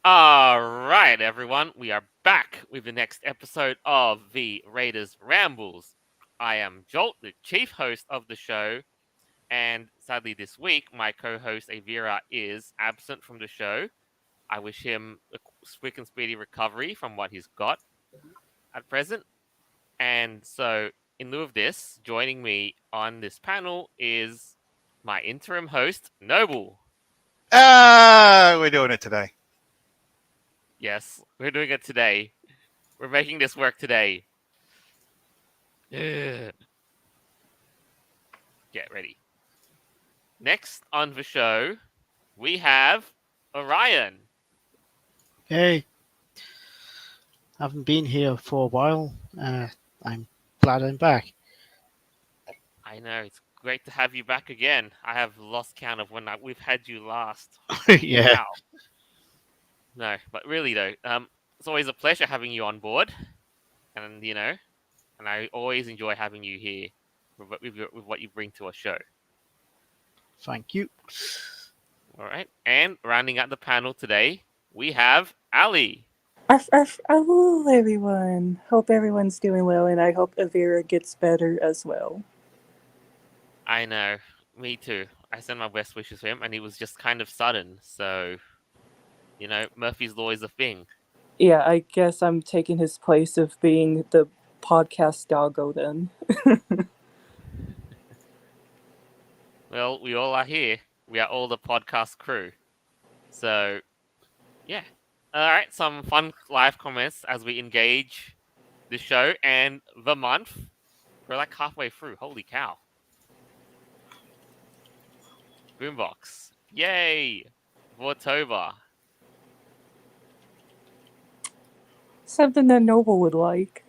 All right, everyone, we are back with the next episode of the Raiders Rambles. I am Jolt, the chief host of the show, and sadly this week my co-host Avira is absent from the show. I wish him a quick and speedy recovery from what he's got at present. And so, in lieu of this, joining me on this panel is my interim host, Noble. We're doing it today. Yes, we're doing it today. We're making this work today. Ugh. Get ready. Next on the show, we have Orion. Hey, haven't been here for a while. I'm glad I'm back. I know, it's great to have you back again. I have lost count of when we've had you last. Holy Yeah, cow. No, but really though, it's always a pleasure having you on board. And, and I always enjoy having you here with what you bring to a show. thank you. All right. And rounding out the panel today, we have Ali. Hello, everyone. Hope everyone's doing well, and I hope Avira gets better as well. I know. Me too. I sent my best wishes to him, and it was just kind of sudden. So, Murphy's Law is a thing. Yeah, I guess I'm taking his place of being the podcast doggo then. Well, we all are here. We are all the podcast crew. So, yeah. All right. Some fun live comments as we engage the show and the month. We're like halfway through. Holy cow. Boombox. Yay! Vortober. Something that Noble would like.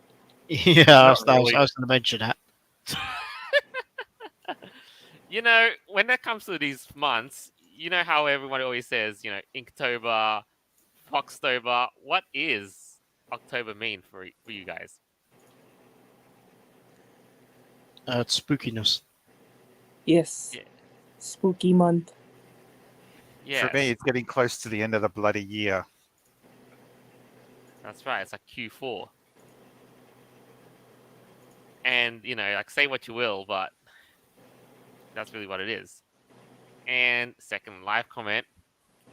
Yeah, Not I really. was going to mention that. When it comes to these months, you know how everyone always says, Inktober, Foxtober. What is October mean for you guys? It's spookiness. Yes. Yeah. Spooky month. Yeah, For me, it's getting close to the end of the bloody year. that's right. It's like Q4. And, say what you will, but that's really what it is. And second live comment,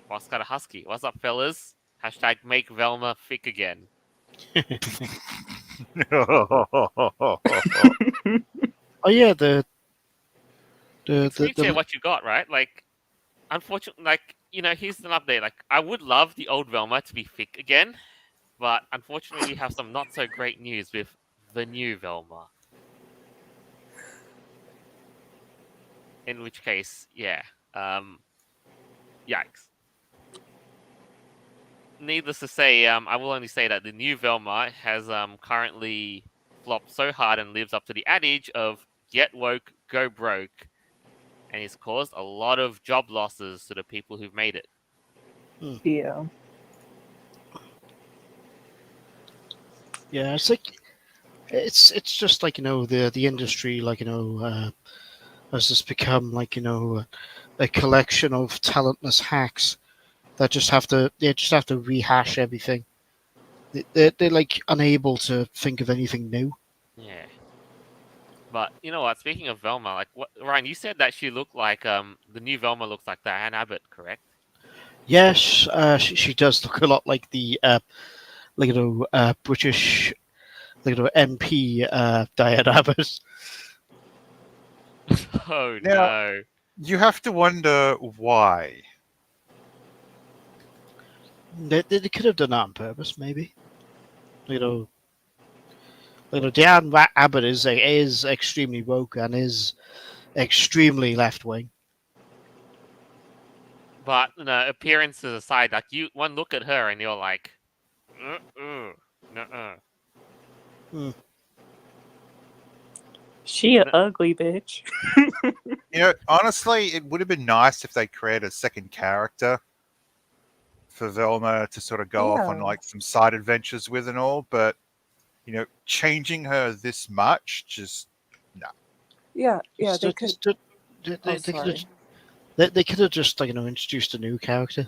Oscar the Husky. What's up, fellas? Hashtag make Velma thick again. Oh yeah, the Screen share what you got, right? Like, unfortunately, here's an update. Like, I would love the old Velma to be thick again, but unfortunately, we have some not so great news with the new Velma. In which case, yeah, yikes. Needless to say, I will only say that the new Velma has currently flopped so hard and lives up to the adage of "get woke, go broke," and it's caused a lot of job losses to the people who've made it. Yeah. yeah, it's like it's just like the industry has just become a collection of talentless hacks that just have to rehash everything. They're like unable to think of anything new. Yeah. But you know what? Speaking of Velma, like Ryan, you said that she looked like the new Velma looks like Diane Abbott, correct? Yes, she does look a lot like the British MP Diane Abbott. Oh Now, no. you have to wonder why. They could have done that on purpose, maybe. Diane Abbott is extremely woke and is extremely left wing. But appearances aside, like one look at her and you're like, nuh-uh. She a ugly bitch. Honestly, it would have been nice if they created a second character for Velma to sort of go off on Yeah. like some side adventures with and all, but changing her this much, just no. Yeah, they could. They could have just introduced a new character.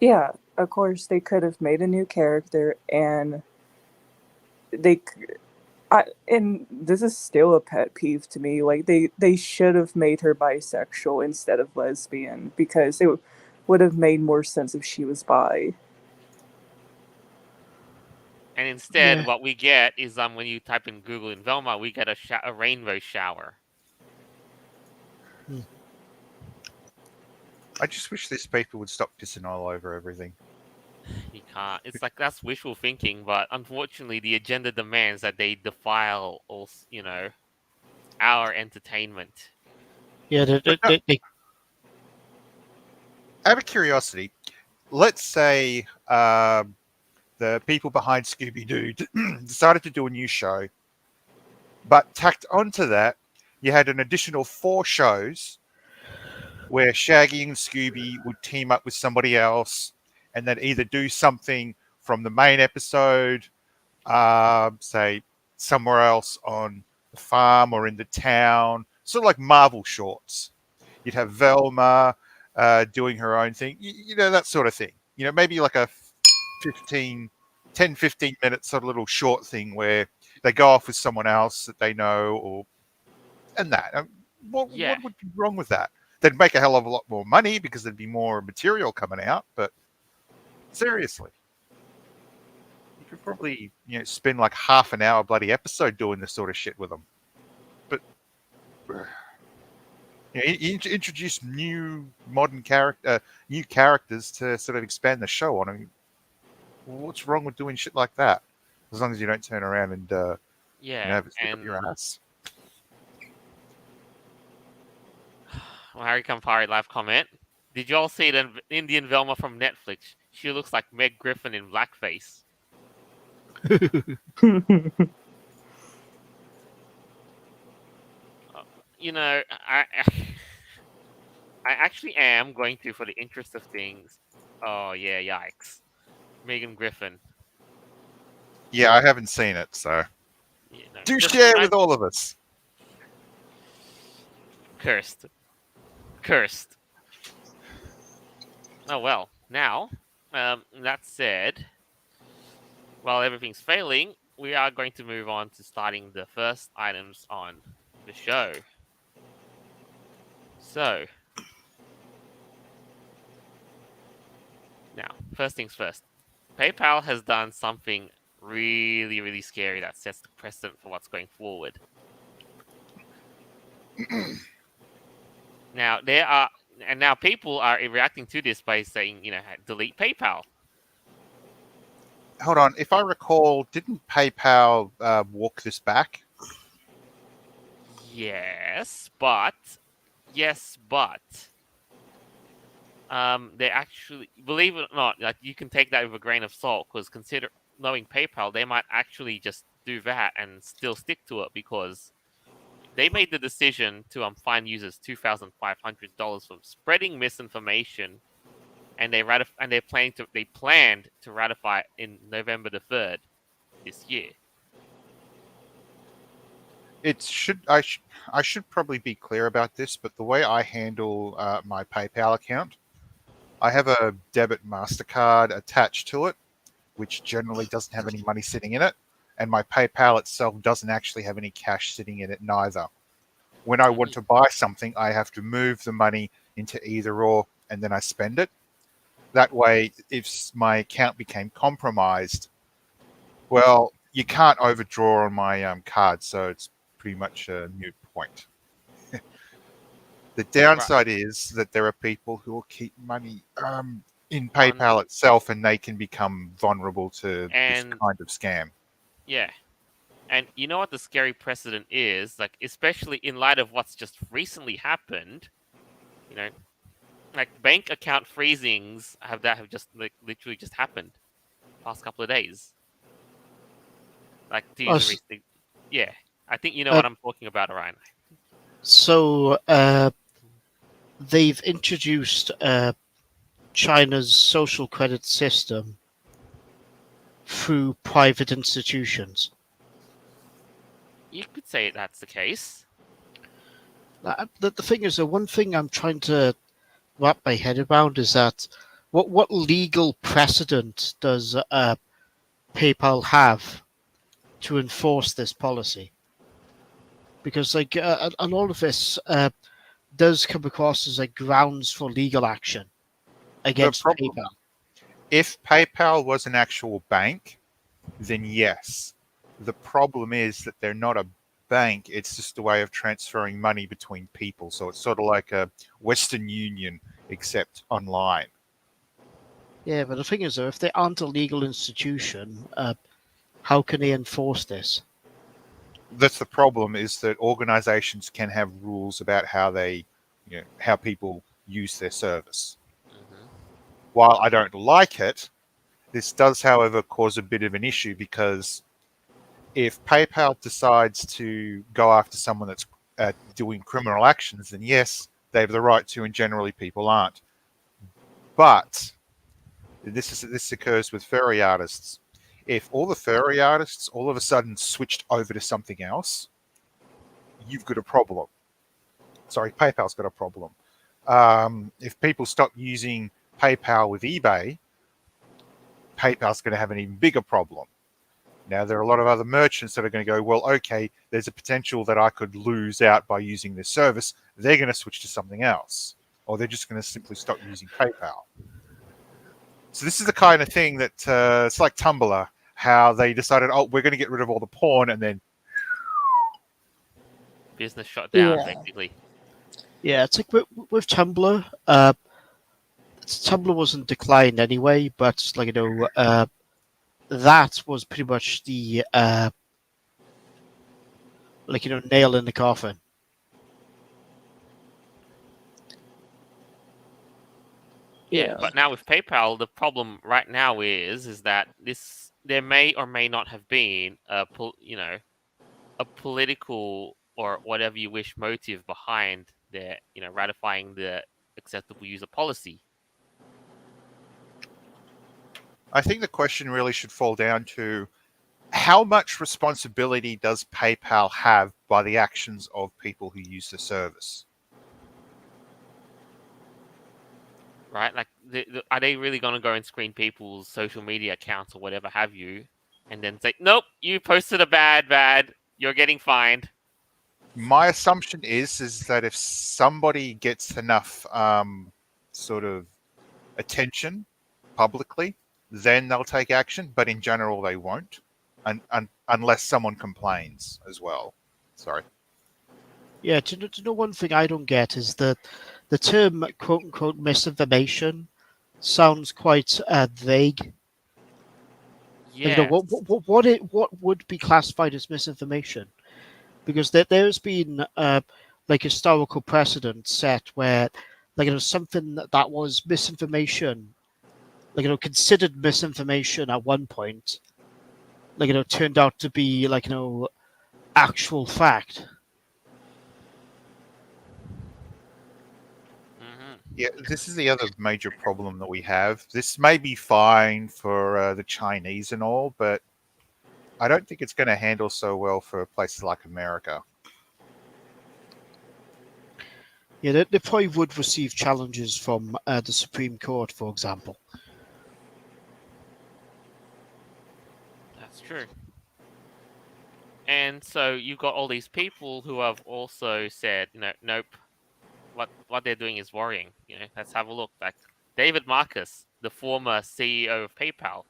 Yeah, of course, they could have made a new character, and and this is still a pet peeve to me. Like they should have made her bisexual instead of lesbian because it would have made more sense if she was bi. And instead, Yeah. what we get is when you type in Google in Velma, we get a rainbow shower. I just wish these people would stop pissing all over everything. You can't. It's like that's wishful thinking, but unfortunately, the agenda demands that they defile all, our entertainment. Yeah, But no, out of curiosity, let's say the people behind Scooby Doo decided to do a new show, but tacked onto that, you had an additional 4 shows where Shaggy and Scooby would team up with somebody else and then either do something from the main episode, say somewhere else on the farm or in the town, sort of like Marvel shorts. You'd have Velma doing her own thing, that sort of thing. Maybe like a 10, 15 minute sort of little short thing where they go off with someone else that they know, and that. What would be wrong with that? They'd make a hell of a lot more money because there'd be more material coming out. But seriously, you could probably spend like half an hour bloody episode doing this sort of shit with them. But introduce new modern characters to sort of expand the show on. I mean, what's wrong with doing shit like that? As long as you don't turn around and have it stick up your ass. Harry Campari live comment. Did you all see the Indian Velma from Netflix? She looks like Meg Griffin in blackface. I actually am going to, for the interest of things. Oh yeah, yikes! Megan Griffin. Yeah, I haven't seen it, so do share with all of us. Cursed. Oh well. Now, that said, while everything's failing, we are going to move on to starting the first items on the show. So, now, first things first. PayPal has done something really, really scary that sets the precedent for what's going forward. Now, now people are reacting to this by saying, delete PayPal. Hold on. If I recall, didn't PayPal walk this back? Yes, but they actually, believe it or not, like you can take that with a grain of salt because knowing PayPal, they might actually just do that and still stick to it because they made the decision to fine users $2,500 for spreading misinformation, and they planned to ratify it in November the 3rd this year. I should probably be clear about this, but the way I handle my PayPal account, I have a debit MasterCard attached to it, which generally doesn't have any money sitting in it, and my PayPal itself doesn't actually have any cash sitting in it neither. When I want to buy something, I have to move the money into either or, and then I spend it. That way, if my account became compromised, well, you can't overdraw on my card, so it's pretty much a moot point. The downside is that there are people who will keep money in PayPal itself, and they can become vulnerable to this kind of scam. Yeah. And you know what the scary precedent is? Like, especially in light of what's just recently happened, like bank account freezings have just literally just happened past couple of days. Like, yeah, I think you know what I'm talking about, Orion. So they've introduced China's social credit system through private institutions. You could say that's the case. The thing is, the one thing I'm trying to wrap my head around is that what legal precedent does PayPal have to enforce this policy? Because like a lot of this does come across as like grounds for legal action The against problem, PayPal. if PayPal was an actual bank, then yes. The problem is that they're not a bank. It's just a way of transferring money between people. So it's sort of like a Western Union, except online. Yeah, but the thing is, though, if they aren't a legal institution, how can they enforce this? That's the problem, is that organizations can have rules about how they, how people use their service. Hmm. While I don't like it, this does, however, cause a bit of an issue, because if PayPal decides to go after someone that's doing criminal actions, then yes, they have the right to, and generally people aren't. But this occurs with furry artists. If all the furry artists all of a sudden switched over to something else, you've got a problem. Sorry, PayPal's got a problem. If people stop using PayPal with eBay, PayPal's going to have an even bigger problem. Now, there are a lot of other merchants that are going to go, well, okay, there's a potential that I could lose out by using this service. They're going to switch to something else, or they're just going to simply stop using PayPal. So this is the kind of thing that it's like Tumblr, how they decided, oh, we're going to get rid of all the porn, and then Business shut down, Yeah. basically. Yeah, it's like with Tumblr. Tumblr wasn't declined anyway, but like that was pretty much the nail in the coffin. Yeah, but now with PayPal, the problem right now is that there may or may not have been a political or whatever you wish motive behind their ratifying the acceptable user policy. I think the question really should fall down to how much responsibility does PayPal have by the actions of people who use the service? Right? Like, are they really going to go and screen people's social media accounts or whatever have you, and then say, "Nope, you posted a bad, you're getting fined"? My assumption is that if somebody gets enough sort of attention publicly, then they'll take action. But in general, they won't, unless someone complains as well. Sorry. Yeah, to know one thing I don't get is that the term "quote unquote" misinformation sounds quite vague. Like, Yeah. what would be classified as misinformation? Because there's been like historical precedent set where something that was misinformation, considered misinformation at one point, turned out to be actual fact. Hmm. Yeah, this is the other major problem that we have. This may be fine for the Chinese and all, but I don't think it's going to handle so well for places like America. Yeah, they probably would receive challenges from the Supreme Court, for example. That's true. And so you've got all these people who have also said, nope, what they're doing is worrying. Let's have a look. Like David Marcus, the former CEO of PayPal,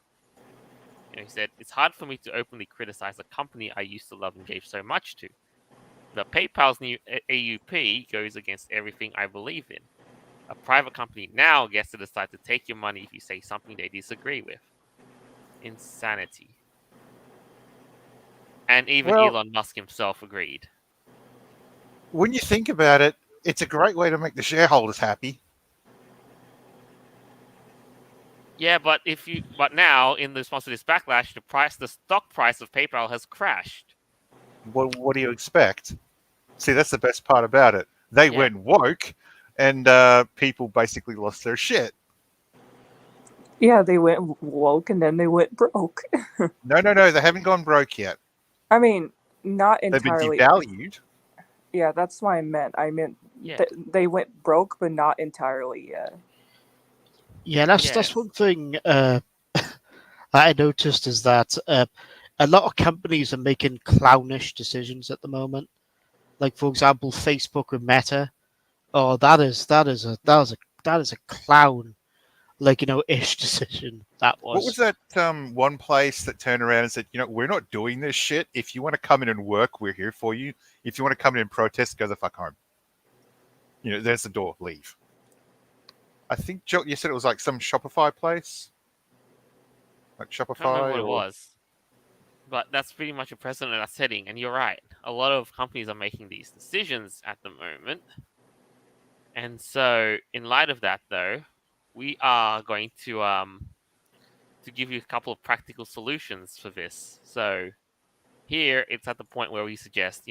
he said, "It's hard for me to openly criticize a company I used to love and gave so much to. But PayPal's new AUP goes against everything I believe in. A private company now gets to decide to take your money if you say something they disagree with. Insanity." And even Well, Elon Musk himself agreed. when you think about it, it's a great way to make the shareholders happy. Yeah, but now in response to this backlash, the stock price of PayPal has crashed. What do you expect? See, that's the best part about it. They Yeah. went woke, and people basically lost their shit. Yeah, they went woke and then they went broke. No, they haven't gone broke yet. I mean, not They've been entirely. devalued. Yeah, that's what I meant. I meant Yeah. they went broke, but not entirely yet. Yeah, that's Yes. one thing I noticed is that a lot of companies are making clownish decisions at the moment. Like for example, Facebook and Meta. Oh, that is a clown ish decision. That What was was. that one place that turned around and said, we're not doing this shit. If you want to come in and work, we're here for you. If you want to come in and protest, go the fuck home. There's the door. Leave. I think you said it was like some Shopify place, like Can't remember what Shopify it or was, but that's pretty much a precedent that's setting. And you're right. A lot of companies are making these decisions at the moment. And so, in light of that, though, we are going to give you a couple of practical solutions for this. So here, it's at the point where we suggest,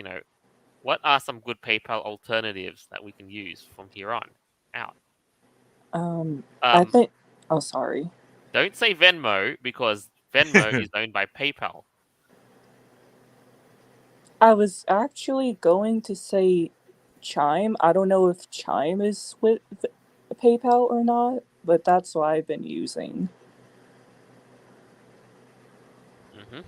what are some good PayPal alternatives that we can use from here on out? I Um, think. Oh, sorry. don't say Venmo because Venmo is owned by PayPal. I was actually going to say Chime. I don't know if Chime is with PayPal or not, but that's what I've been using. Hmm.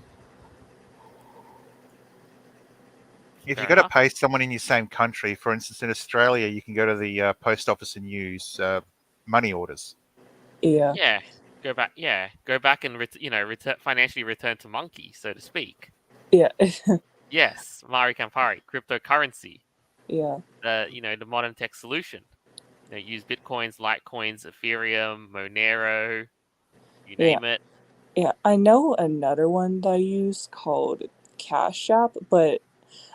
if Fair you've got to enough. pay someone in your same country, for instance, in Australia, you can go to the post office and use money orders. Yeah. Yeah, go back. Yeah, go back and financially return to monkey, so to speak. Yeah. Yes, Mari Campari, cryptocurrency, Yeah. the modern tech solution. Use Bitcoins, Litecoins, Ethereum, Monero, you Yeah. name it. Yeah. I know another one that I use called Cash App, but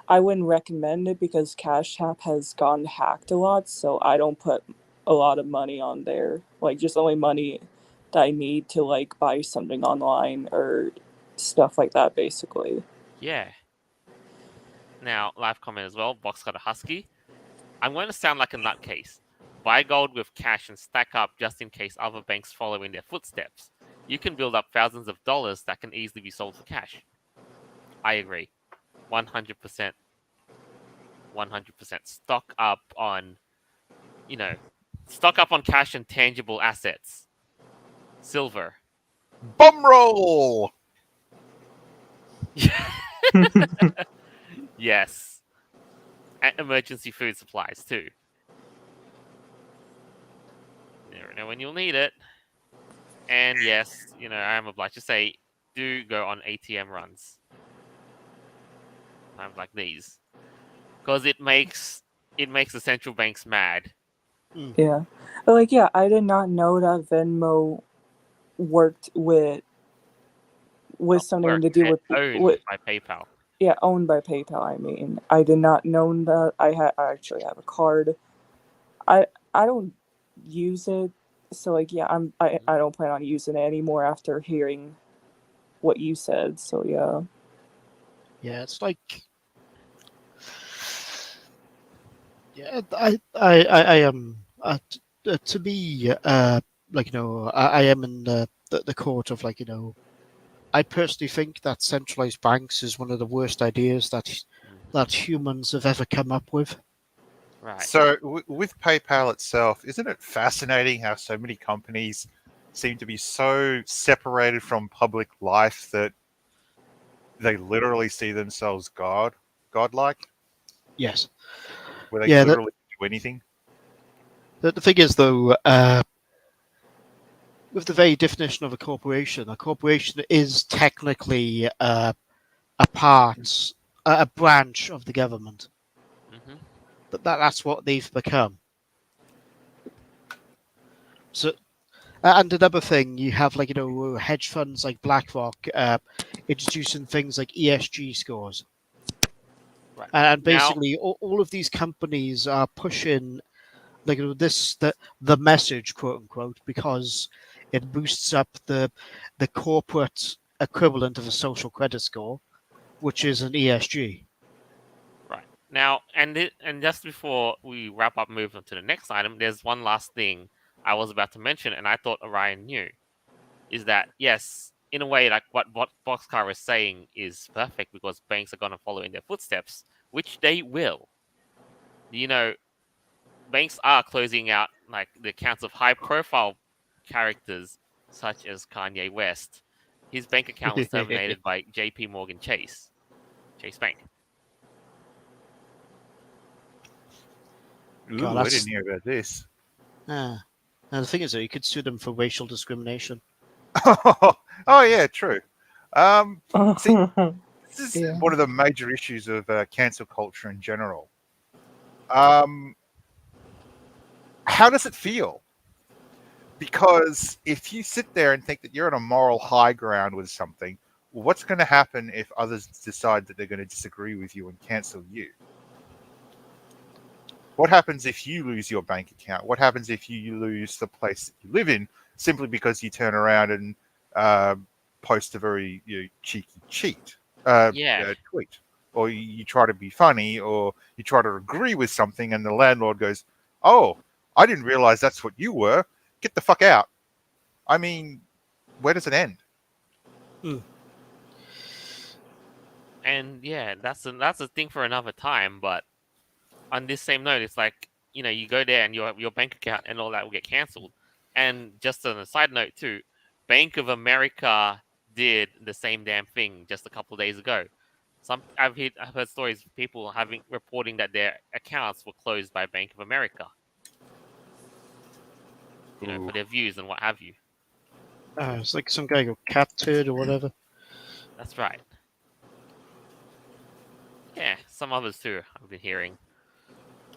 I wouldn't recommend it because Cash App has gotten hacked a lot, so I don't put a lot of money on there. Like just only money that I need to like buy something online or stuff like that basically. Yeah. Now, live comment as well. Box got a husky. I'm going to sound like a nutcase. Buy gold with cash and stack up just in case other banks follow in their footsteps. You can build up thousands of dollars that can easily be sold for cash. I agree. 100%. 100%. You know, stock up on cash and tangible assets. Silver. Bum roll. Yes. And emergency food supplies too. You never know when you'll need it. And yes, I am obliged to say, do go on ATM runs. Times like these. Because it makes the central banks mad. Yeah. But like yeah, I did not know that Venmo worked with Not something work, to do owned with by PayPal. yeah, owned by PayPal, I mean. I did not know that. I actually have a card. I don't use it. So like yeah, I don't plan on using it anymore after hearing what you said. So yeah. Yeah, it's like. Yeah, I am. To me, I am in the court of I personally think that centralized banks is one of the worst ideas Mhm. that humans have ever come up with. Right. So with PayPal itself, isn't it fascinating how so many companies seem to be so separated from public life that they literally see themselves godlike, Yes. where they Yeah. can literally do anything? The thing is, though, with the very definition of a corporation is technically a branch of the government. Hmm. That's what they've become. So, and another thing, you have hedge funds like BlackRock introducing things like ESG scores, Right. and Now, basically all of these companies are pushing the message, quote unquote, because it boosts up the corporate equivalent of a social credit score, which is an ESG. right. Now, and just before we wrap up, move on to the next item, there's one last thing I was about to mention, and I thought Orion knew, is that yes, in a way, like what Boxcar is saying is perfect because banks are going to follow in their footsteps, which they will. You know, banks are closing out like the accounts of high-profile characters such as Kanye West, his bank account was terminated by J.P. Morgan Chase Bank. God, Ooh, I that's didn't hear about this. ah. And the thing is, that you could sue them for racial discrimination. Oh yeah, true. See, this is Yeah. one of the major issues of cancel culture in general. Um, how does it feel? Because if you sit there and think that you're on a moral high ground with something, what's going to happen if others decide that they're going to disagree with you and cancel you? What happens if you lose your bank account? What happens if you lose the place that you live in simply because you turn around and uh, post a very cheeky Yeah. tweet? Or you try to be funny, or you try to agree with something, and the landlord goes, "Oh, I didn't realize that's what you were. Get the fuck out." I mean, where does it end? And yeah, that's a thing for another time. But on this same note, it's like, you go there and your bank account and all that will get cancelled. And just on a side note too, Bank of America did the same damn thing just a couple of days ago. I've heard stories of people reporting that their accounts were closed by Bank of America, Ooh. for their views and what have you. It's like some guy got cat turd or whatever. That's right. Yeah, some others too I've been hearing.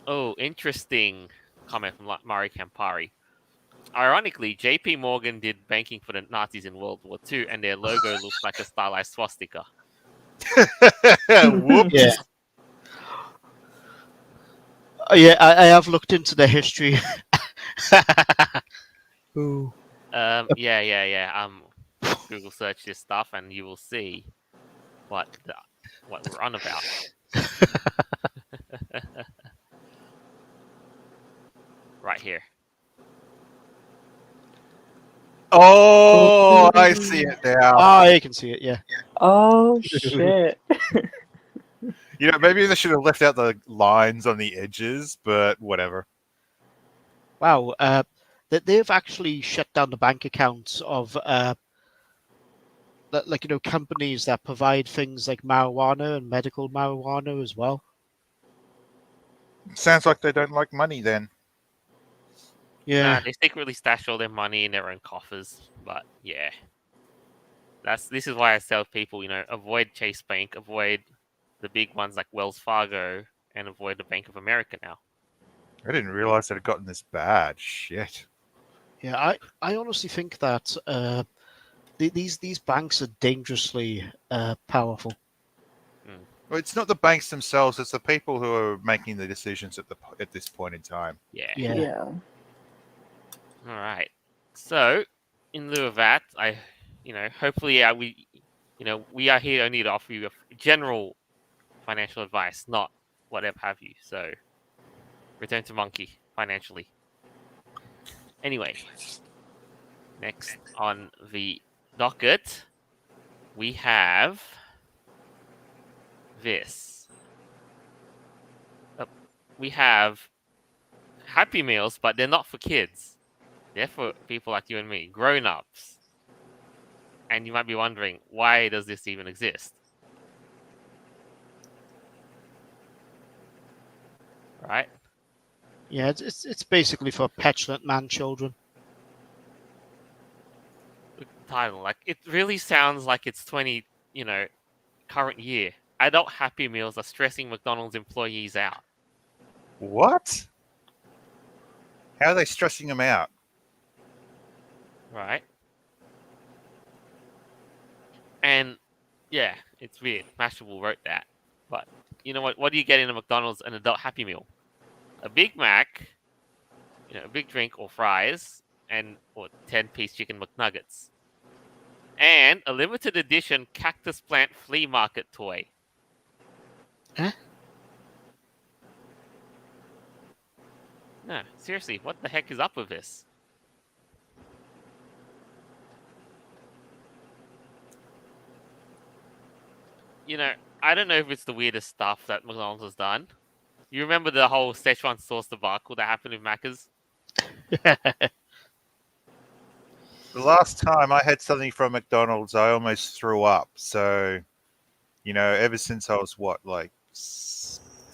Oh, interesting comment from Mari Campari. Ironically, JP Morgan did banking for the Nazis in World War II, and their logo looks like a stylized swastika. Whoops. Yeah. Yeah, I have looked into the history. Ooh. Yeah. Google search this stuff, and you will see what we're on about. Right here. Oh, I see it now. Ah, you can see it, yeah. Oh shit. Maybe they should have left out the lines on the edges, but whatever. Wow, they've actually shut down the bank accounts of companies that provide things like marijuana and medical marijuana as well. Sounds like they don't like money then. Yeah, Nah, they secretly stash all their money in their own coffers. But yeah, this is why I tell people, avoid Chase Bank, avoid the big ones like Wells Fargo, and avoid the Bank of America now. I didn't realize it had gotten this bad. Shit. yeah. I honestly think that these banks are dangerously powerful. Well, it's not the banks themselves; it's the people who are making the decisions at this point in time. Yeah. Yeah. Yeah. All right. So, in lieu of that, hopefully, we are here only to offer you a general financial advice, not whatever have you. So, return to monkey financially. Anyway, next on the docket, we have this. We have Happy Meals, but they're not for kids. They're for people like you and me, grown-ups. And you might be wondering, why does this even exist? Right? Yeah, it's basically for petulant man children. The title, like, it really sounds like it's current year. Adult Happy Meals are stressing McDonald's employees out. What? How are they stressing them out? Right? And yeah, it's weird. Mashable wrote that. But you know what? What do you get in a McDonald's an adult Happy Meal? A Big Mac, a big drink or fries, or 10-piece chicken McNuggets. And a limited edition cactus plant flea market toy. Huh? No, seriously, what the heck is up with this? I don't know if it's the weirdest stuff that McDonald's has done. You remember the whole Szechuan sauce debacle that happened with Macca's? The last time I had something from McDonald's, I almost threw up. So, ever since I was like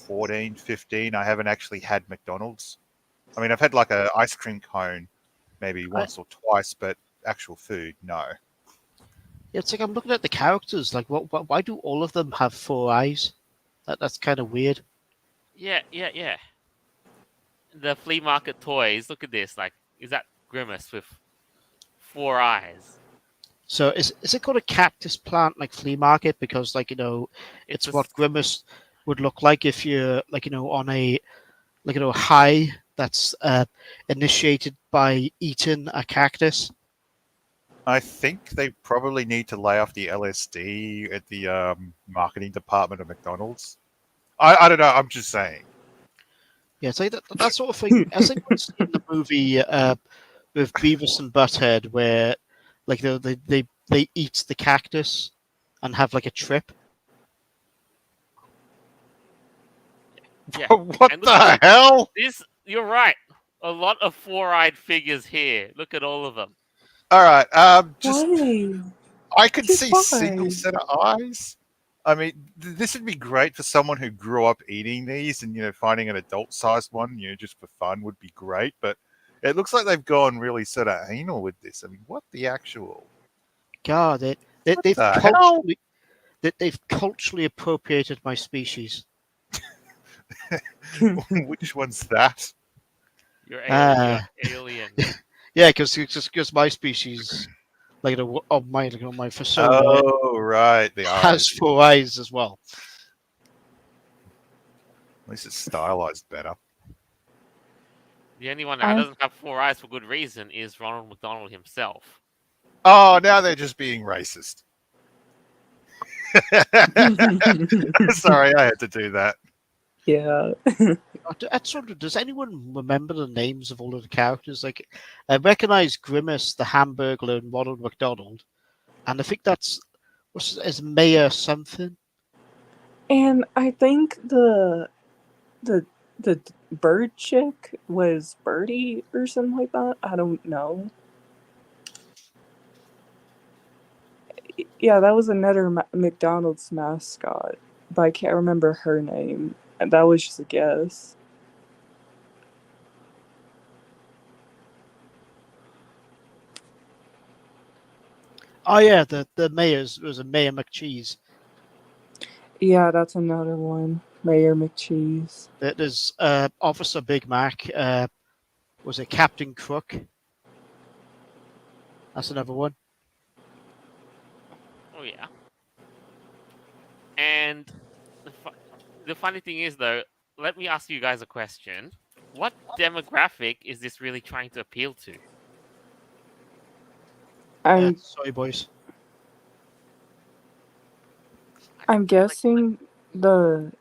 14, 15, I haven't actually had McDonald's. I mean, I've had like a ice cream cone maybe I, once or twice, but actual food, no. it's like I'm looking at the characters. Like, why do all of them have 4 eyes? That's kind of weird. Yeah. The flea market toys. Look at this. Like, is that Grimace with 4 eyes? So is it called a cactus plant like flea market because It's it's a what Grimace would look like if you're on a high that's initiated by eating a cactus. I think they probably need to lay off the LSD at the marketing department of McDonald's. I don't know. I'm just saying. Yeah, it's like that sort of thing. I think we've seen the movie with Beavis and Butthead where like they eat the cactus and have like a trip. yeah. What And look the at hell? this. You're right. A lot of 4-eyed figures here. Look at all of them. All right. Just Why? I could Just see why? single set of eyes. I mean, this would be great for someone who grew up eating these, and finding an adult-sized one, just for fun, would be great. But it looks like they've gone really sort of anal with this. I mean, what the actual? God, What the hell? they've culturally appropriated my species. Which one's that? You're Uh, alien. yeah, because my species, on my persona, Oh, right, the has eyes. 4 eyes as well. At least it's stylized better. The only one that I'm doesn't have 4 eyes for good reason is Ronald McDonald himself. Oh, now they're just being racist. Sorry, I had to do that. yeah. Does anyone remember the names of all of the characters? Like, I recognize Grimace, the Hamburglar, and Ronald McDonald, and I think that's is Mayor something. And I think the the bird chick was Birdie or something like that. I don't know. Yeah, that was another McDonald's mascot, but I can't remember her name. And that was just a guess. Oh yeah, the mayor's was a Mayor McCheese. Yeah, that's another one. Mayor McCheese. There's Officer Big Mac. Was it Captain Crook? That's another one. Oh yeah. And the funny thing is, though, let me ask you guys a question. What demographic is this really trying to appeal to? Soy boys. I'm guessing the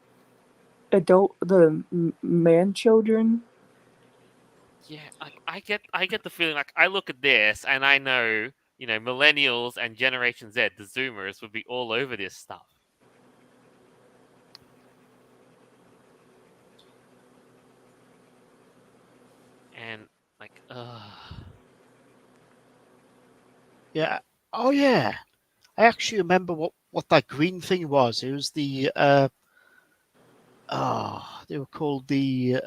man children. Yeah, I get the feeling like I look at this and I know, millennials and Generation Z, the Zoomers, would be all over this stuff. And like, Yeah. Oh yeah. I actually remember what that green thing was. It was the they were called the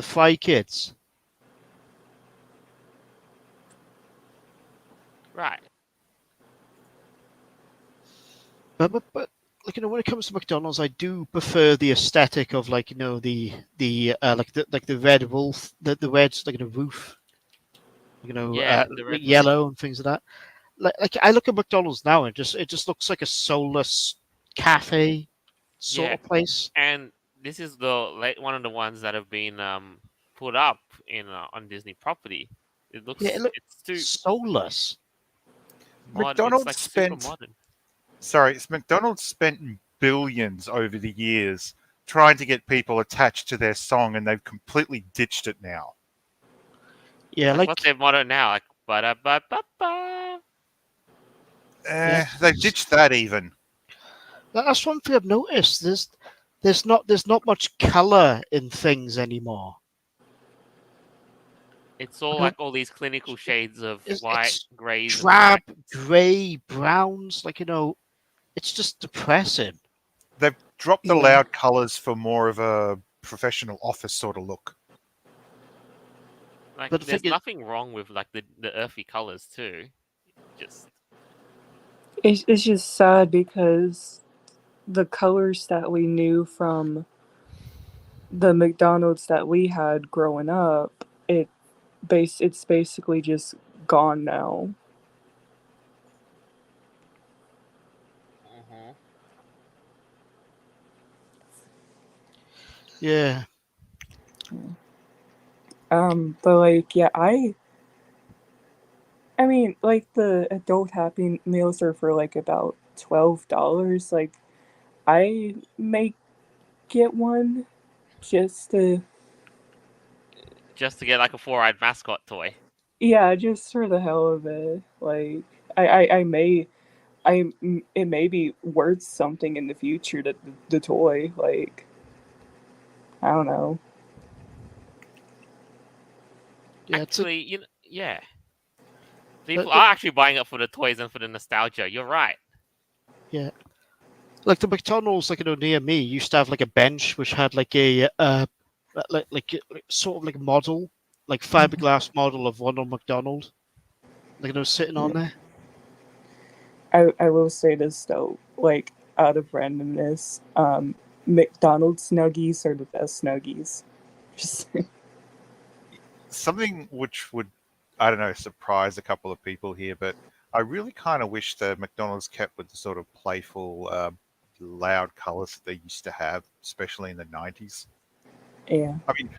Fry Kids. right. But when it comes to McDonald's, I do prefer the aesthetic of the red wolf, the red roof, Yeah, the red yellow and things like that. Like I look at McDonald's now and it just looks like a soulless cafe sort of place. And this is one of the ones that have been put up on Disney property. It looks it's too soulless. modern. It's like super modern. McDonald's spent billions over the years trying to get people attached to their song, and they've completely ditched it now. Yeah, what's their motto now? Like ba ba ba ba. They've ditched that even. That's one thing I've noticed. There's not much color in things anymore. It's all Okay. like all these clinical shades of It's, white, it's grays, and drab, whites. grey, browns. It's just depressing. They've dropped the Yeah. loud colours for more of a professional office sort of look. Like, But the there's thing is, nothing wrong with like the earthy colors too. Just It's just sad because the colors that we knew from the McDonald's that we had growing up, it's basically just gone now. mhm. yeah, But like, yeah, I mean, like the adult Happy Meals are for like about $12. Like, I may get one just to, Just to get like a four-eyed mascot toy. yeah, just for the hell of it. Like, I may, it may be worth something in the future. The toy, like, I don't know. yeah. It's like Actually, yeah, the, people the, are actually buying it for the toys and for the nostalgia. You're right. yeah, like the McDonald's, near me used to have like a bench which had like a sort of like model, like fiberglass model of Ronald McDonald, sitting on there. I will say this though, like out of randomness, McDonald's Snuggies are the best Snuggies. Just Something which would, I don't know, surprise a couple of people here, but I really kind of wish the McDonald's kept with the sort of playful, loud colours that they used to have, especially in the 90s. yeah. I mean,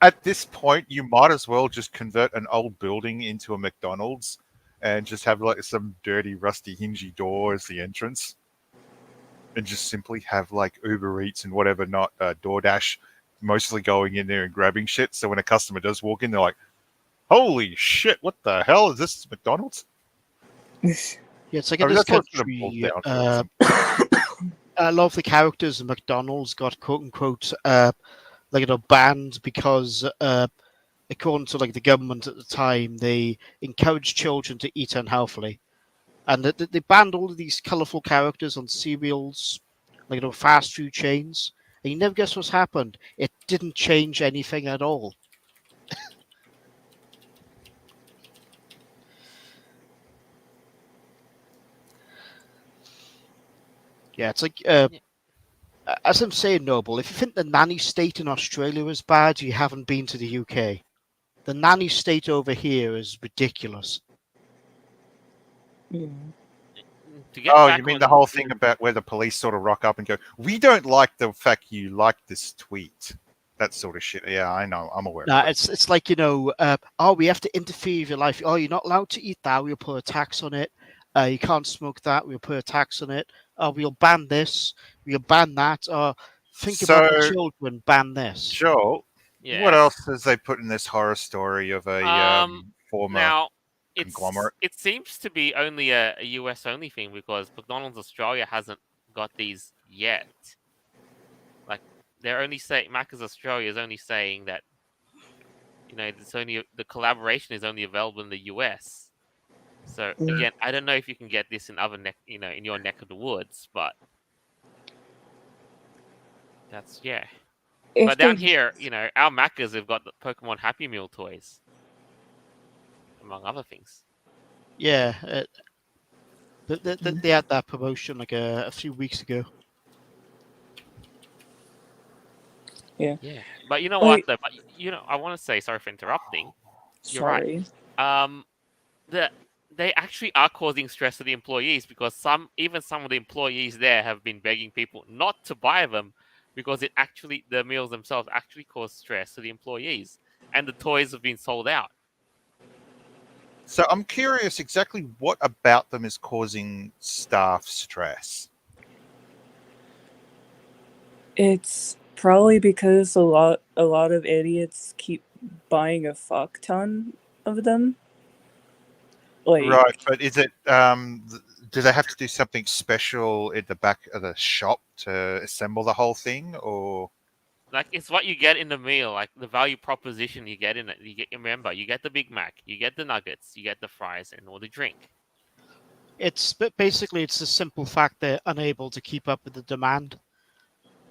at this point, you might as well just convert an old building into a McDonald's and just have like some dirty, rusty, hingy door as the entrance, and just simply have like Uber Eats and whatever, not DoorDash, mostly going in there and grabbing shit. So when a customer does walk in, they're like, "Holy shit! What the hell is this McDonald's?" Yeah, it's like I in mean, this that's what it sort of boils country, down to. At some a lot of the characters in McDonald's got quote unquote banned because according to like the government at the time, they encouraged children to eat unhealthily, and they banned all of these colorful characters on cereals, fast food chains. And you never guess what's happened. It didn't change anything at all. Yeah, it's like Yeah. as I'm saying, Noble. If you think the nanny state in Australia is bad, you haven't been to the UK. The nanny state over here is ridiculous. Yeah. To get Oh, you back mean the on, whole thing about where the police sort of rock up and go, "We don't like the fact you like this tweet," that sort of shit. Yeah, I know. I'm aware Nah, of it. it's like oh, we have to interfere with your life. Oh, you're not allowed to eat that. We'll put a tax on it. You can't smoke that. We'll put a tax on it. Oh, we'll ban this. We'll ban that. Think about the So, children. Ban this. Joel, what yes. else has they put in this horror story of a Um, former now conglomerate? it seems to be only a US only thing because McDonald's Australia hasn't got these yet. Like they're only saying Macca's Australia is only saying that it's only the collaboration is only available in the US. So again, I don't know if you can get this in other in your neck of the woods, but that's yeah. If But down they, here, our Maccas have got the Pokemon Happy Meal toys, among other things. Yeah, they had that promotion like a few weeks ago. yeah. Yeah, but you know what Like, though? But I want to say sorry for interrupting. You're right. sorry. Um, the they actually are causing stress to the employees because even some of the employees there have been begging people not to buy them because the meals themselves actually cause stress to the employees and the toys have been sold out. So I'm curious exactly what about them is causing staff stress. It's probably because a lot of idiots keep buying a fuck ton of them. Like, Right, but is it do they have to do something special at the back of the shop to assemble the whole thing, or Like it's what you get in the meal, like the value proposition you get in it. Remember, you get the Big Mac, you get the nuggets, you get the fries, and all the drink. Basically it's the simple fact they're unable to keep up with the demand.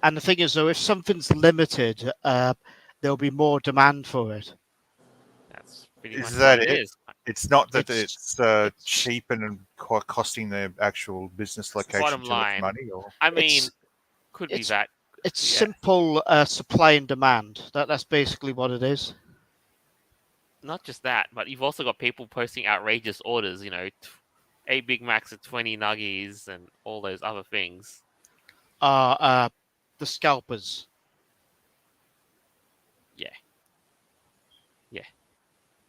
And the thing is, though, if something's limited, there'll be more demand for it. That's pretty Is much what that it it? is. It's not that It's cheap and costing the actual business location Bottom too much line, money, or I mean, it's could be it's that. it's Yeah, simple supply and demand. That's basically what it is. not just that, but you've also got people posting outrageous orders. 8 Big Macs at 20 nuggies and all those other things. The scalpers. Yeah, yeah.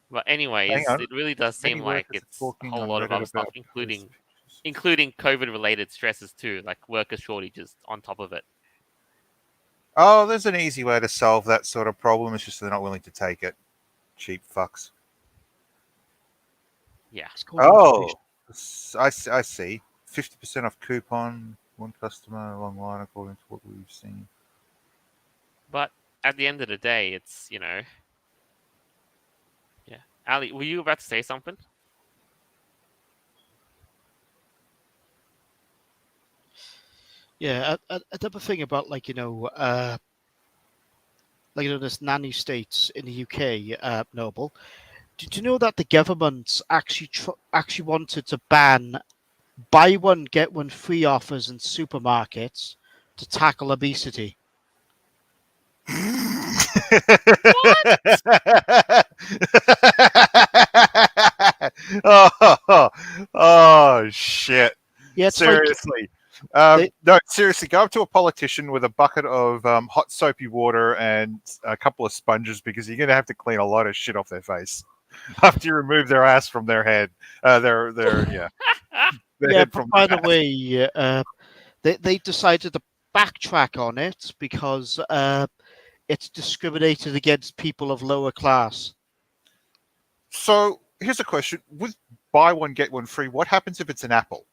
But hang anyways, on. it really does seem Many like workers are it's a talking whole on lot of Reddit other stuff, about including COVID-related stresses too, like worker shortages on top of it. Oh, there's an easy way to solve that sort of problem. It's just they're not willing to take it. Cheap fucks. Yeah. It's called Oh, motivation. I see. 50% off coupon. One customer, a long line according to what we've seen. But at the end of the day, it's yeah. Ali, were you about to say something? Yeah, another thing about this nanny states in the UK, Noble. Did you know that the government actually wanted to ban buy one get one free offers in supermarkets to tackle obesity? oh shit. Yeah, it's like Seriously. they No, seriously, go up to a politician with a bucket of hot soapy water and a couple of sponges because you're going to have to clean a lot of shit off their face after you remove their ass from their head. Their yeah. head But from by their the way, they decided to backtrack on it because it's discriminated against people of lower class. So here's a question: with buy one get one free, what happens if it's an apple,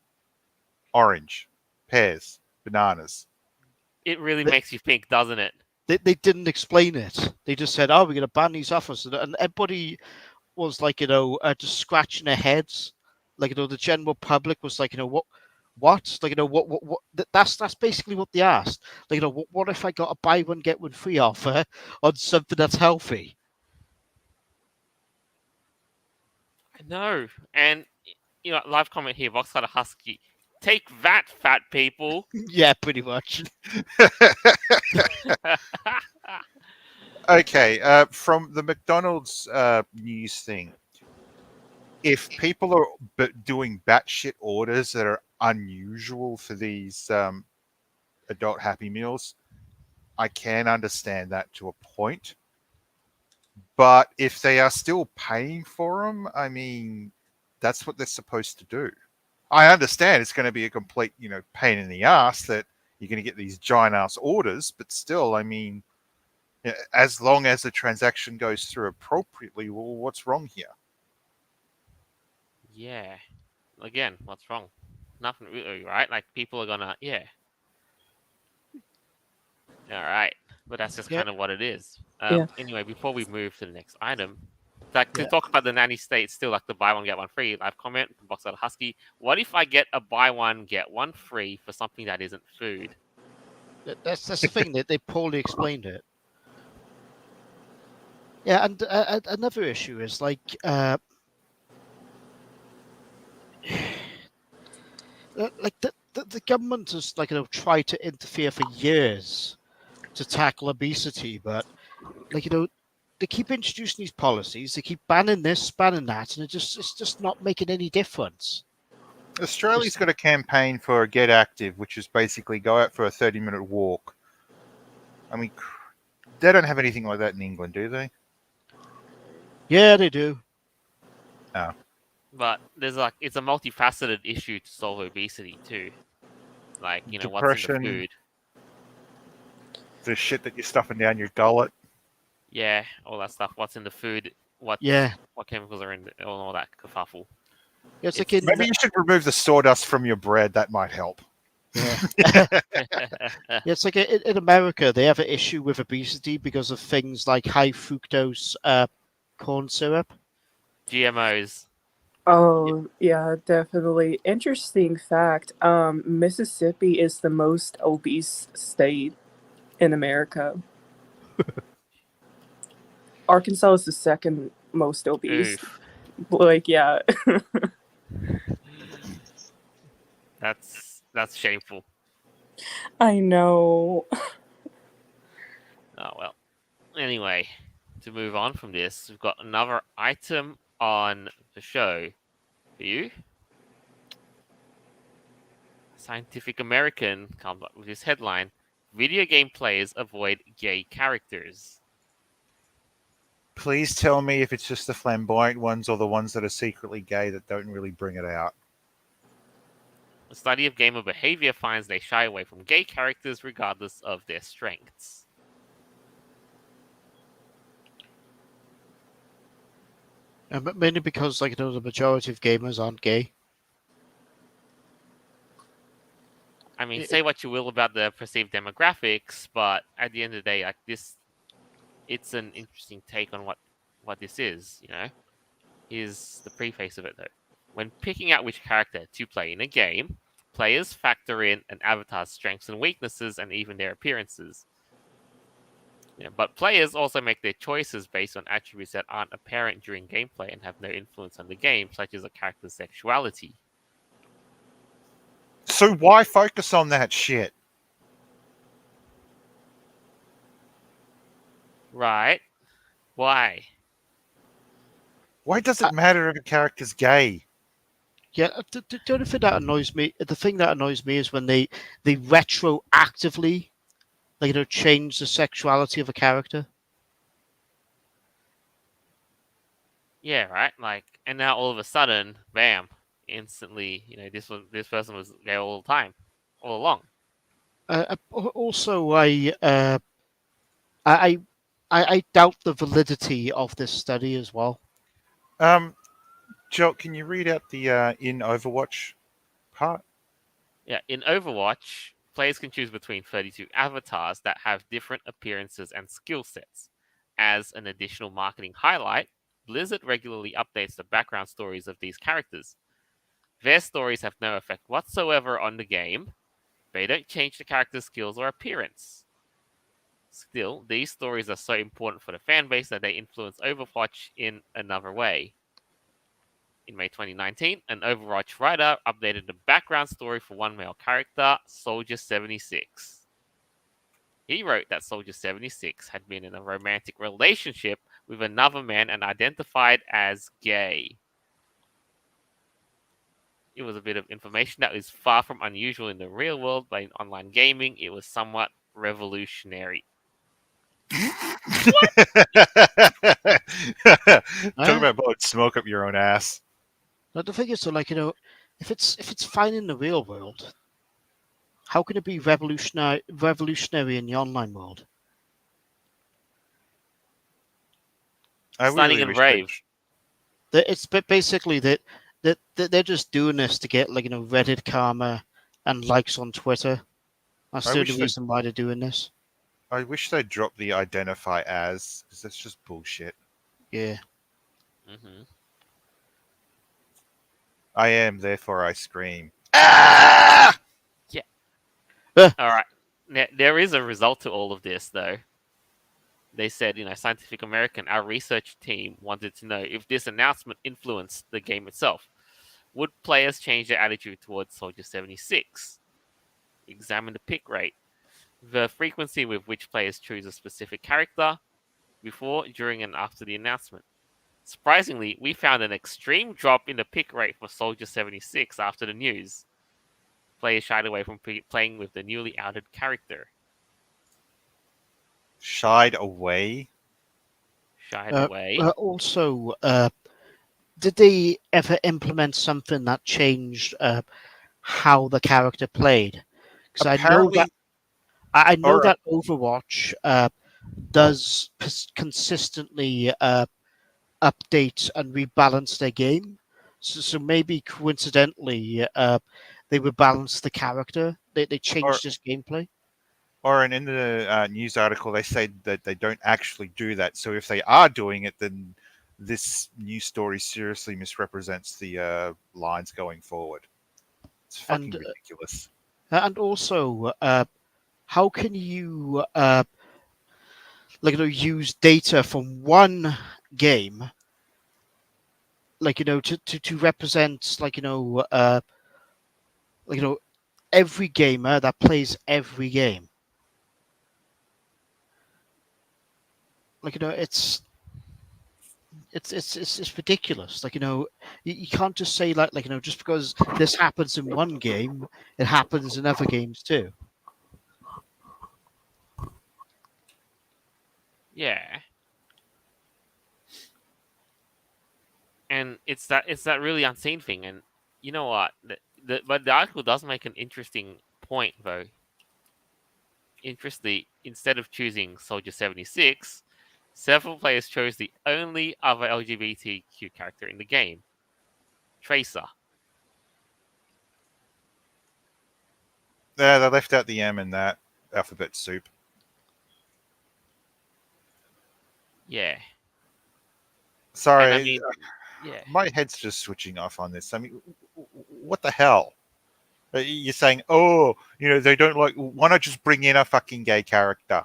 orange, pears, bananas? It really They, makes you think, doesn't it? they didn't explain it. They just said, "Oh, we're going to ban these offers," and everybody was like, just scratching their heads. Like, the general public was like, what? Like, what? That's basically what they asked. Like, what if I got a buy one get one free offer on something that's healthy? I know. And live comment here, Voxcutter Husky. Take that, fat people. Yeah, pretty much. Okay, from the McDonald's news thing, if people are doing batshit orders that are unusual for these adult Happy Meals, I can understand that to a point. But if they are still paying for them, I mean, that's what they're supposed to do. I understand it's going to be a complete, pain in the ass that you're going to get these giant ass orders, but still, I mean, as long as the transaction goes through appropriately, well, what's wrong here? Yeah. Again, what's wrong? Nothing really, right? Like people are gonna, yeah. All right, but that's just Yeah, kind of what it is. Yeah. Anyway, before we move to the next item, like to yeah. talk about the nanny state, still like the buy one get one free. Live comment from Boxer Husky. What if I get a buy one get one free for something that isn't food? That's the thing that they poorly explained it. Yeah, and another issue is like the government has tried to interfere for years to tackle obesity, but they keep introducing these policies, they keep banning this, banning that, and it's just not making any difference. Australia's got a campaign for Get Active, which is basically go out for a 30-minute walk. I mean, they don't have anything like that in England, do they? Yeah, they do. Oh. But there's it's a multifaceted issue to solve obesity too. Like what's in Depression, the food. the shit that you're stuffing down your gullet. Yeah, all that stuff. What's in the food? What chemicals are in all that kerfuffle. Yeah, it's It's- like in Maybe you should remove the sawdust from your bread. That might help. Yeah. Yeah, it's like in America, they have an issue with obesity because of things like high fructose corn syrup. GMOs. Oh, yeah, definitely. Interesting fact. Mississippi is the most obese state in America. Arkansas is the second most obese. Oof. Like, yeah. That's shameful. I know. Oh well. Anyway, to move on from this, we've got another item on the show for you. Scientific American comes up with this headline: Video game players avoid gay characters. Please tell me if it's just the flamboyant ones or the ones that are secretly gay that don't really bring it out. A study of gamer behavior finds they shy away from gay characters regardless of their strengths. But mainly because, like, the majority of gamers aren't gay. I mean, It- say what you will about the perceived demographics, but at the end of the day, like this, it's an interesting take on what this is. Here's the preface of it though. When picking out which character to play in a game, players factor in an avatar's strengths and weaknesses and even their appearances. But players also make their choices based on attributes that aren't apparent during gameplay and have no influence on the game, such as a character's sexuality. So why focus on that shit? Right? Why? Why does it matter if a character's gay? Yeah, the only thing that annoys me, the thing that annoys me is when they retroactively, like, change the sexuality of a character. Yeah, right. Like, and now all of a sudden, bam! Instantly, this person was gay all the time, all along. Also, I, I doubt the validity of this study as well. Joel, can you read out the in Overwatch part? Yeah, in Overwatch, players can choose between 32 avatars that have different appearances and skill sets. As an additional marketing highlight, Blizzard regularly updates the background stories of these characters. Their stories have no effect whatsoever on the game. They don't change the character's skills or appearance. Still, these stories are so important for the fanbase that they influence Overwatch in another way. In May 2019, an Overwatch writer updated the background story for one male character, Soldier 76. He wrote that Soldier 76 had been in a romantic relationship with another man and identified as gay. It was a bit of information that is far from unusual in the real world, but in online gaming, it was somewhat revolutionary. Talk about blowing smoke up your own ass. Now, the thing is, so, like, if it's fine in the real world, how can it be revolutionary in the online world? I Stunning really and wish brave. It's basically that they're just doing this to get, like, Reddit karma and likes on Twitter. That's I the wish only that- reason why they're doing this. I wish they'd drop the identify as, because that's just bullshit. Yeah. Mm-hmm. I am, therefore I scream. Ah! All right. Now, there is a result to all of this, though. They said, Scientific American, our research team wanted to know if this announcement influenced the game itself. Would players change their attitude towards Soldier 76? Examine the pick rate, the frequency with which players choose a specific character before, during, and after the announcement. Surprisingly, we found an extreme drop in the pick rate for Soldier 76 after the news. Players shied away from playing with the newly outed character. Shied away? Shied away. Also, did they ever implement something that changed how the character played? Because Apparently, I know or- that Overwatch does consistently update and rebalance their game. So maybe coincidentally, they would balance the character. They Or, changed his gameplay. in the news article, they say that they don't actually do that. So if they are doing it, then this news story seriously misrepresents the lines going forward. It's fucking And ridiculous. and also, how can you use data from one game, to represent every gamer that plays every game. It's ridiculous. You can't just say just because this happens in one game, it happens in other games too. Yeah. And it's that really unseen thing. And you know what? But the article does make an interesting point, though. Interestingly, instead of choosing Soldier 76, several players chose the only other LGBTQ character in the game, Tracer. Yeah, they left out the M in that alphabet soup. Yeah. Sorry, And I mean, yeah. my head's just switching off on this. I mean, what the hell? You're saying, oh, they don't like. Why not just bring in a fucking gay character?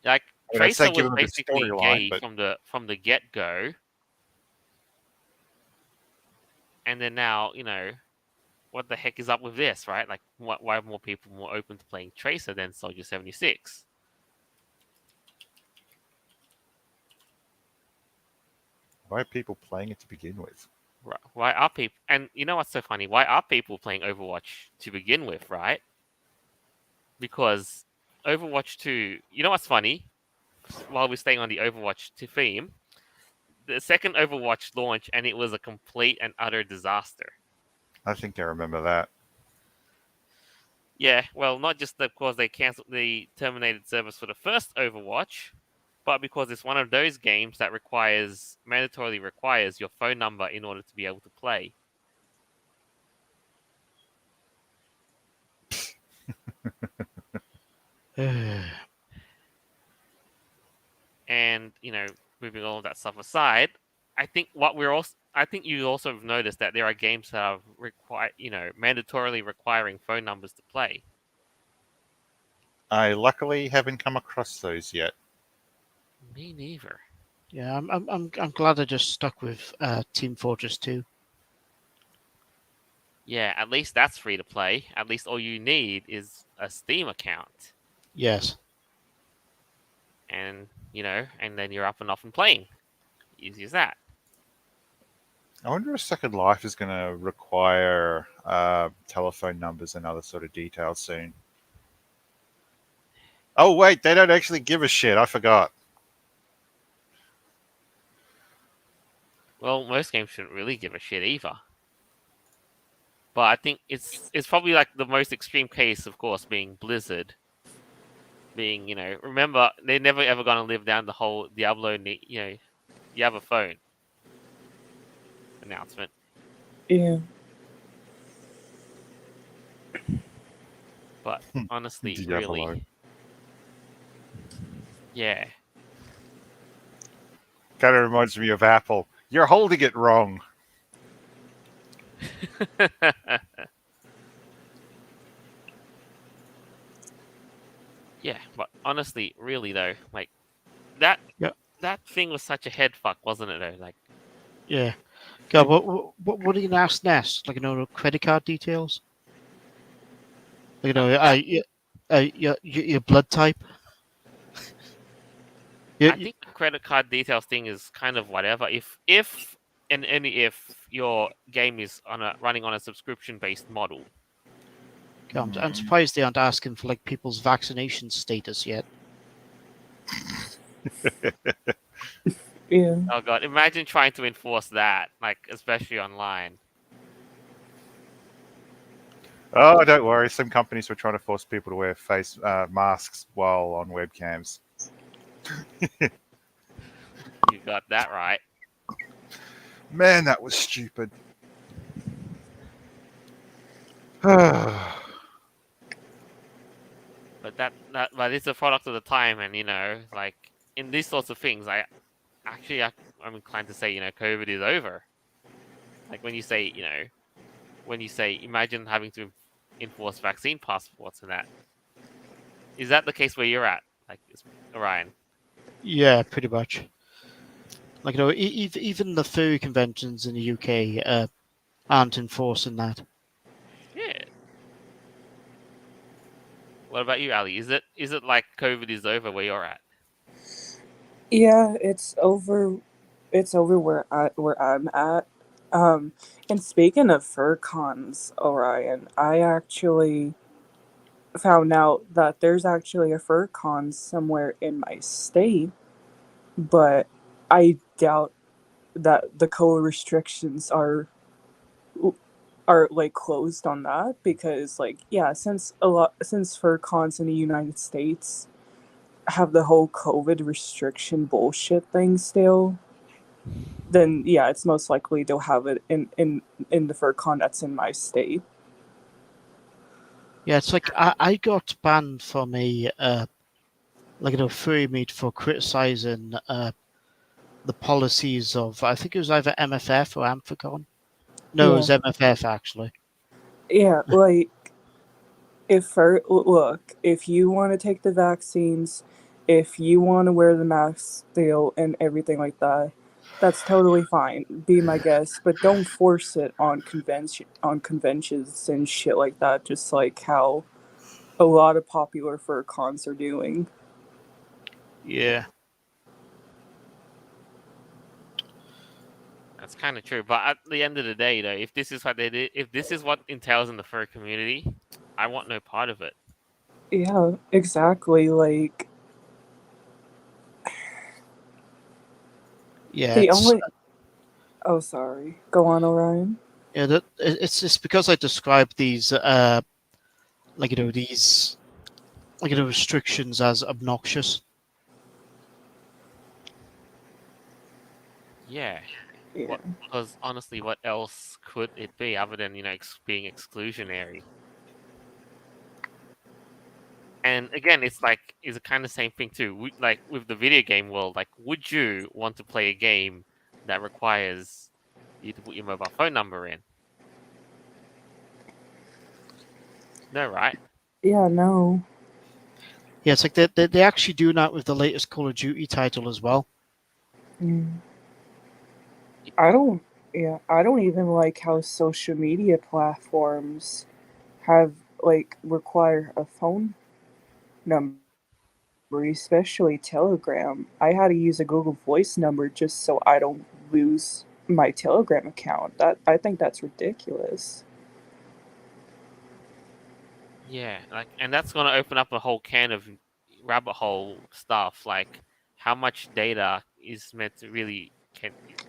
Like I mean, I'd say Tracer give was them a basically storyline, gay but from the get go. And then now, what the heck is up with this, right? Like, why are more people more open to playing Tracer than Soldier 76? why are people playing it to begin with? Right. Why are people? And you know what's so funny? Why are people playing Overwatch to begin with, right? Because Overwatch 2, you know what's funny? While we're staying on the Overwatch 2 theme, the second Overwatch launched and it was a complete and utter disaster. I think I remember that. Yeah, well, not just because they terminated service for the first Overwatch, but because it's one of those games that mandatorily requires your phone number in order to be able to play. And moving all of that stuff aside, I think you also have noticed that there are games that are mandatorily requiring phone numbers to play. I luckily haven't come across those yet. Me neither. Yeah, I'm glad I just stuck with Team Fortress 2. Yeah, at least that's free to play. At least all you need is a Steam account. Yes. And and then you're up and off and playing. Easy as that. I wonder if Second Life is going to require telephone numbers and other sort of details soon. Oh, wait, they don't actually give a shit. I forgot. Well, most games shouldn't really give a shit either. But I think it's probably like the most extreme case, of course, being Blizzard. Being, remember, they're never ever going to live down the whole Diablo, you have a phone announcement. Yeah. But honestly, Diablo. really, yeah. Kind of reminds me of Apple. You're holding it wrong. Yeah, but honestly, really though, like that Yeah. that thing was such a head fuck, wasn't it? Though, like, Yeah. God, what are you gonna ask next? Credit card details. Your blood type. I think the credit card details thing is kind of whatever. If and only if your game is running on a subscription based model. I'm surprised they aren't asking for people's vaccination status yet. Yeah. Oh god, imagine trying to enforce that, especially online. Oh, don't worry. Some companies were trying to force people to wear face masks while on webcams. You got that right. Man, that was stupid. But it's a product of the time, and like in these sorts of things, I'm inclined to say COVID is over. Like when you say imagine having to enforce vaccine passports and that. Is that the case where you're at? Like, Orion? Yeah, pretty much. Like even the furry conventions in the UK aren't enforcing that. Shit. What about you, Ali? Is it like COVID is over where you're at? Yeah, it's over. It's over where I'm at. And speaking of fur cons, Orion, I actually found out that there's actually a fur con somewhere in my state, but I doubt that the COVID restrictions are like closed on that because like yeah, since fur cons in the United States have the whole COVID restriction bullshit thing still, then yeah, it's most likely they'll have it in the fur con that's in my state. Yeah, it's like I got banned from a furry meet for criticizing the policies of, I think it was either MFF or Amphicon. No, it Yeah, was MFF actually. yeah, like look, if you want to take the vaccines, if you want to wear the mask still and everything like that, that's totally fine. Be my guest, but don't force it on conventions and shit like that. Just like how a lot of popular fur cons are doing. Yeah. That's kind of true. But at the end of the day, though, if this is what they did, if this is what entails in the fur community, I want no part of it. Yeah, exactly. Like Yeah, the only. Oh, sorry. Go on, Orion. it's because I described these these restrictions as obnoxious. Yeah. Yeah. What? Because honestly, what else could it be other than being exclusionary? And again, it's the kind of same thing too. Like with the video game world, like, would you want to play a game that requires you to put your mobile phone number in? No, right? Yeah, no. Yeah, it's like they actually do that with the latest Call of Duty title as well. Mm. I don't. Yeah, I don't even like how social media platforms have like require a phone number, especially Telegram. I had to use a Google Voice number just so I don't lose my Telegram account. That I think that's ridiculous. Yeah, and that's going to open up a whole can of rabbit hole stuff. Like, how much data is meant to really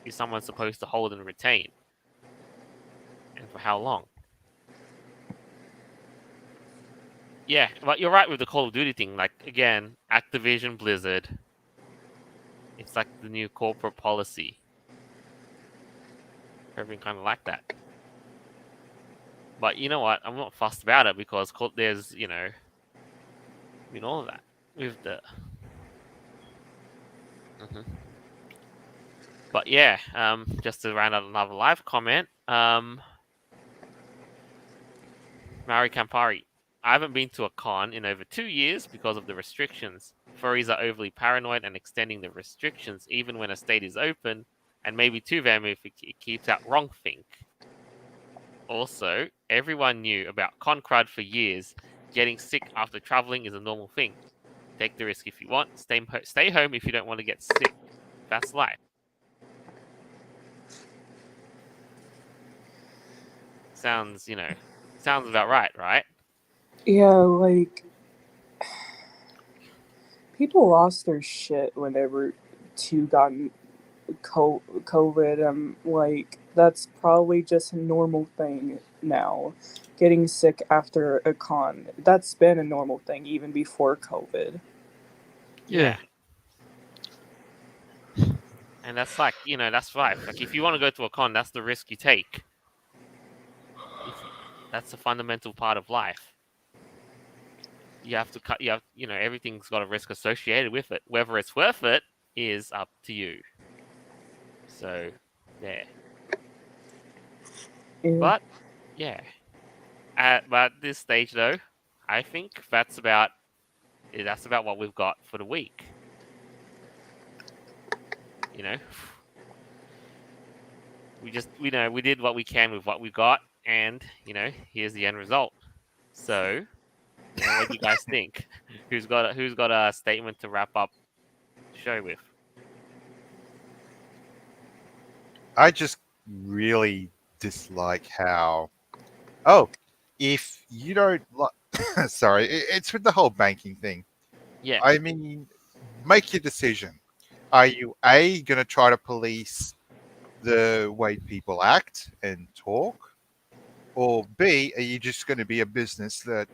is someone supposed to hold and retain, and for how long? Yeah, but you're right with the Call of Duty thing. Like, again, Activision Blizzard, it's like the new corporate policy. Everything kind of like that. But you know what? I'm not fussed about it because there's, all of that with the. Mhm. But yeah, just to round out another live comment, Maori Campari. I haven't been to a con in over 2 years because of the restrictions. Furries are overly paranoid and extending the restrictions even when a state is open, and maybe too them if it keeps out wrong think. Also, everyone knew about con crud for years. Getting sick after traveling is a normal thing. Take the risk if you want. Stay home if you don't want to get sick. That's life. Sounds, sounds about right, right? Yeah, like people lost their shit whenever two got COVID. Like that's probably just a normal thing now. Getting sick after a con, that's been a normal thing even before COVID. Yeah. And that's that's life. Like, if you want to go to a con, that's the risk you take. That's a fundamental part of life. You have to cut. Everything's got a risk associated with it. Whether it's worth it is up to you. So, there. Yeah. But yeah, but at this stage though, I think that's about what we've got for the week. You know, we did what we can with what we got, and here's the end result. So, what do you guys think? Who's got a statement to wrap up the show with? I just really dislike how. Oh, if you don't like. Sorry, it's with the whole banking thing. Yeah, I mean, make your decision. Are you A, going to try to police the way people act and talk? Or B, are you just going to be a business that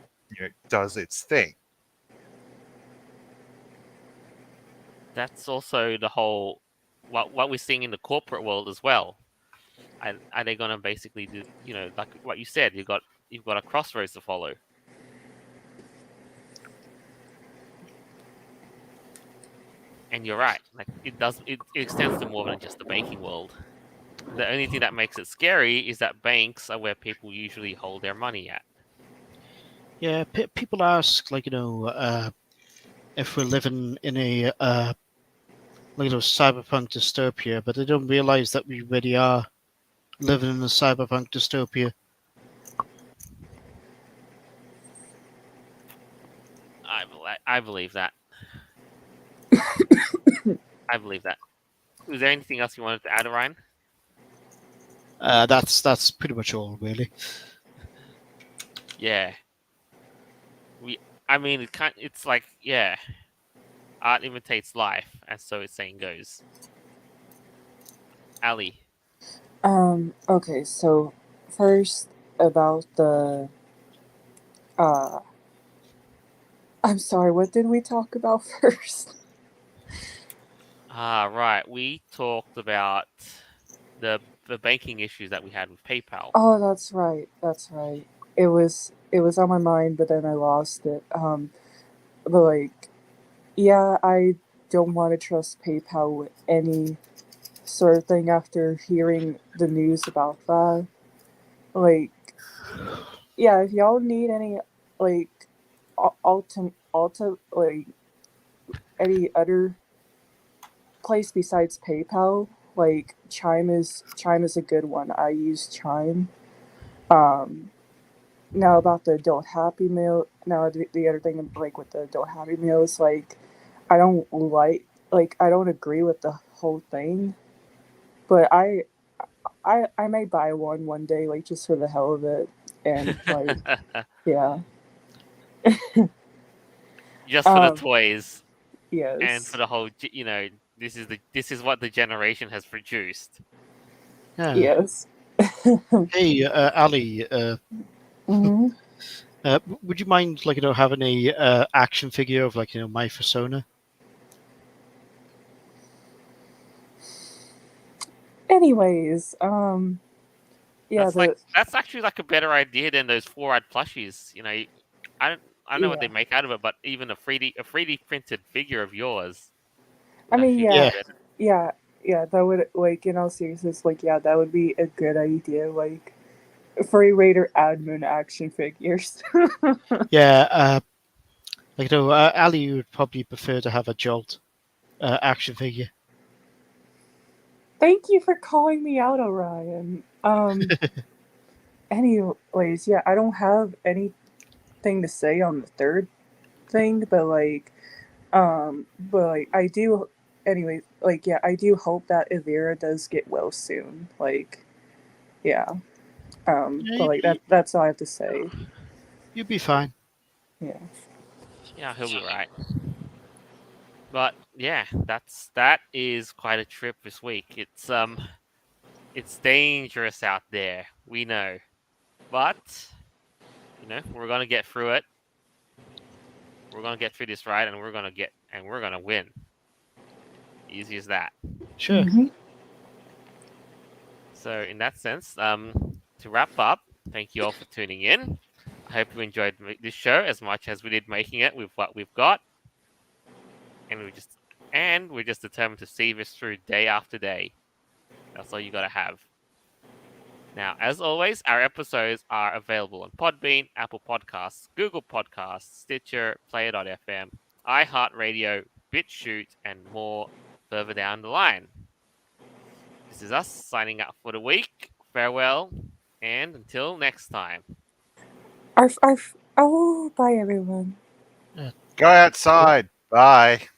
does its thing? that's also the whole what we're seeing in the corporate world as well. Are they going to basically do like what you said? You've got a crossroads to follow. And you're right. Like it extends to more than just the banking world. The only thing that makes it scary is that banks are where people usually hold their money at. Yeah, people ask, like, if we're living in a cyberpunk dystopia, but they don't realize that we really are living in a cyberpunk dystopia. I believe that. I believe that. Was there anything else you wanted to add, Ryan? That's pretty much all, really. Yeah. I mean, it's like, yeah, art imitates life, as so its saying goes. Ali. Okay, so first about the I'm sorry, what did we talk about first? Right. We talked about the banking issues that we had with PayPal. Oh, that's right. That's right. It was on my mind, but then I lost it. But like, yeah, I don't want to trust PayPal with any sort of thing after hearing the news about that. Like, yeah, if y'all need any like like any other place besides PayPal, like Chime is a good one. I use Chime. Um, Now about the adult Happy Meal. Now the other thing like with the adult Happy Meal is like I don't I don't agree with the whole thing, but I may buy one day like just for the hell of it and like yeah. Just for the Um toys and for yes. the whole, this is what the generation has produced. Yeah. Yes. Hey, Ali, hmm would you mind, like, having a action figure of, like, my persona? Anyways, yeah, That's actually like a better idea than those 4-eyed plushies. I don't know what they yeah. make out of it, but even a 3D printed figure of yours I would mean, actually be Yeah. yeah, better. yeah, yeah. That would like in all seriousness, like yeah, that would be a good idea. Like Furry Raider admin action figures. Yeah. Like, Ali would probably prefer to have a Jolt action figure. Thank you for calling me out, Orion. Anyways, yeah, I don't have anything to say on the third thing, but I do. Anyways, like yeah, I do hope that Evira does get well soon. Like, yeah. But Yeah, like that's all I have to say. you'd be fine. Yeah. Yeah, he'll be right. But yeah, that is quite a trip this week. It's dangerous out there. We know, but we're gonna get through it. We're gonna get through this ride, and we're gonna win. Easy as that. Sure. Mm-hmm. So in that sense, to wrap up, Thank you all for tuning in. I hope you enjoyed this show as much as we did making it with what we've got. And we're just determined to see this through day after day. That's all you gotta have. Now, as always, our episodes are available on Podbean, Apple Podcasts, Google Podcasts, Stitcher, Player.fm, iHeartRadio, BitChute, and more further down the line. This is us signing out for the week. Farewell, and until next time. Arf, arf. Oh, bye everyone. Go outside. Bye.